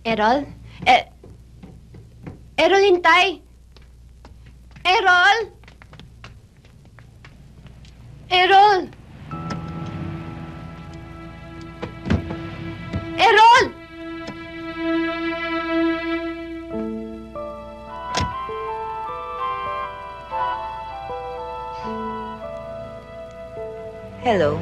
Errol? Errol, hintay! Errol! Errol! Errol! Hello.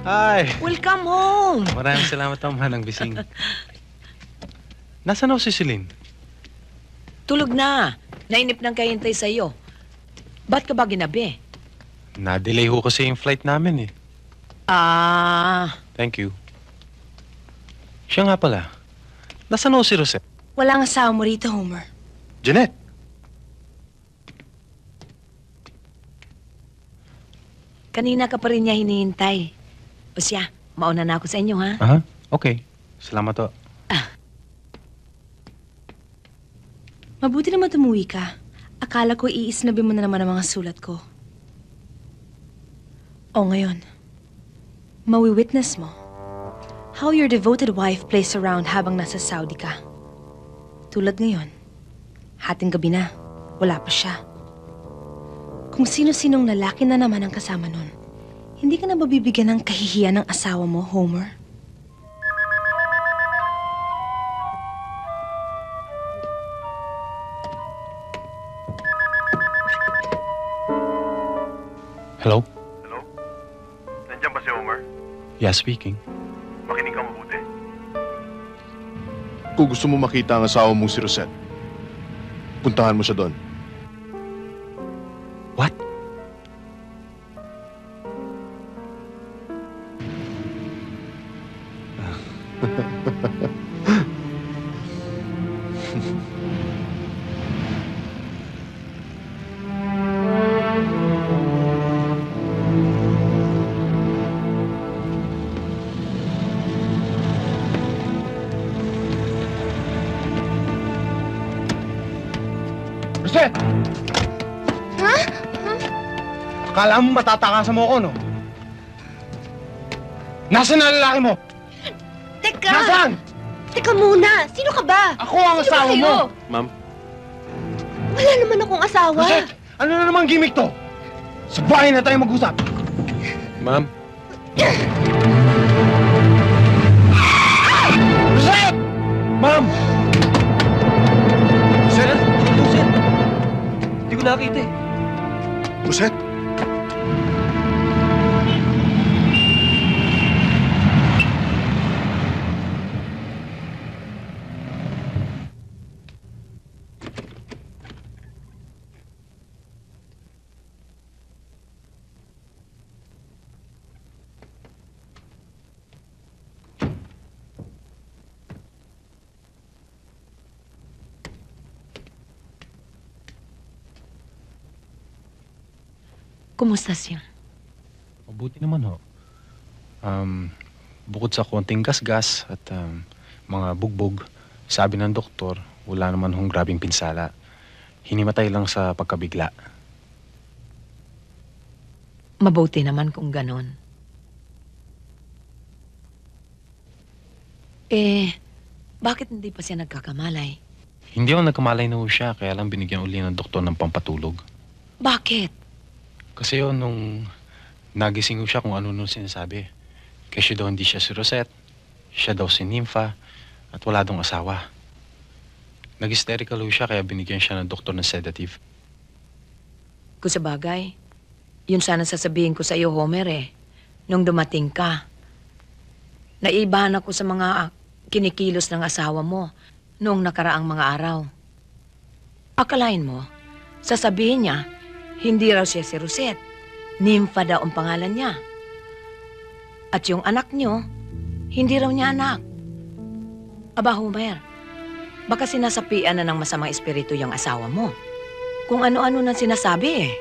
Hi! Welcome home! Maraming salamat naman ng bising. Nasaan ako si Celine? Tulog na. Nainip nang kahintay sa'yo. Ba't ka ba ginabi? Na-delay ho kasi yung flight namin eh. Thank you. Siya nga pala. Nasaan ako si Rosette? Walang asawa mo rito, Homer. Jeanette! Kanina ka pa rin niya hinihintay. O siya, mauna na ako sa inyo, ha? Aha, okay. Salamat ho. Mabuti naman tumuwi ka. Akala ko iisnabi mo na naman ang mga sulat ko. O ngayon, mawi-witness mo how your devoted wife plays around habang nasa Saudi ka. Tulad ngayon, hating gabi na, wala pa siya. Kung sino-sinong lalaki na naman ang kasama nun, hindi ka na mabibigyan ng kahihiyan ng asawa mo, Homer? Hello? Hello? Nandiyan ba si Homer? Yeah, speaking. Makinig ka mabuti. Kung gusto mo makita ang asawa mong si Rosette, puntahan mo siya doon. What? Rosette! Ha? Akala mo matatakasan mo ako, no? Nasaan ang lalaki mo? Teka! Nasaan? Teka muna! Sino ka ba? Ako ang Sino asawa ba mo! kayo? Ma'am? Wala naman akong asawa. Rosette! Ano na namang gimmick to? Sa bahay na tayo mag-usap. Ma'am? Rosette! Ma'am! Rosette? Rosette! Hindi ko nakita eh. Rosette? Kumusta siya? Mabuti naman ho. Bukod sa konting gasgas at mga bugbog, sabi ng doktor, wala naman hong grabing pinsala. Hinimatay lang sa pagkabigla. Mabuti naman kung ganon. Bakit hindi pa siya nagkakamalay? Hindi ako nagkamalay na ho siya, kaya lang binigyan uli ng doktor ng pampatulog. Bakit? Kasi yun, nung nagising ho siya kung ano nung sinasabi. Kasi daw hindi siya si Rosette, siya daw si Nympha, at wala daw asawa. Nag-hysterical ho siya, kaya binigyan siya ng doktor ng sedative. Kung sa bagay, yun sana sasabihin ko sa iyo, Homer nung dumating ka. Naibahan ako sa mga kinikilos ng asawa mo noong nakaraang mga araw. Akalain mo, sasabihin niya, Hindi raw siya si Rosette. Nympha daw ang pangalan niya. At yung anak niyo, hindi raw niya anak. Aba, Homer, baka sinasapian na ng masamang espiritu yung asawa mo. Kung ano-ano na sinasabi eh.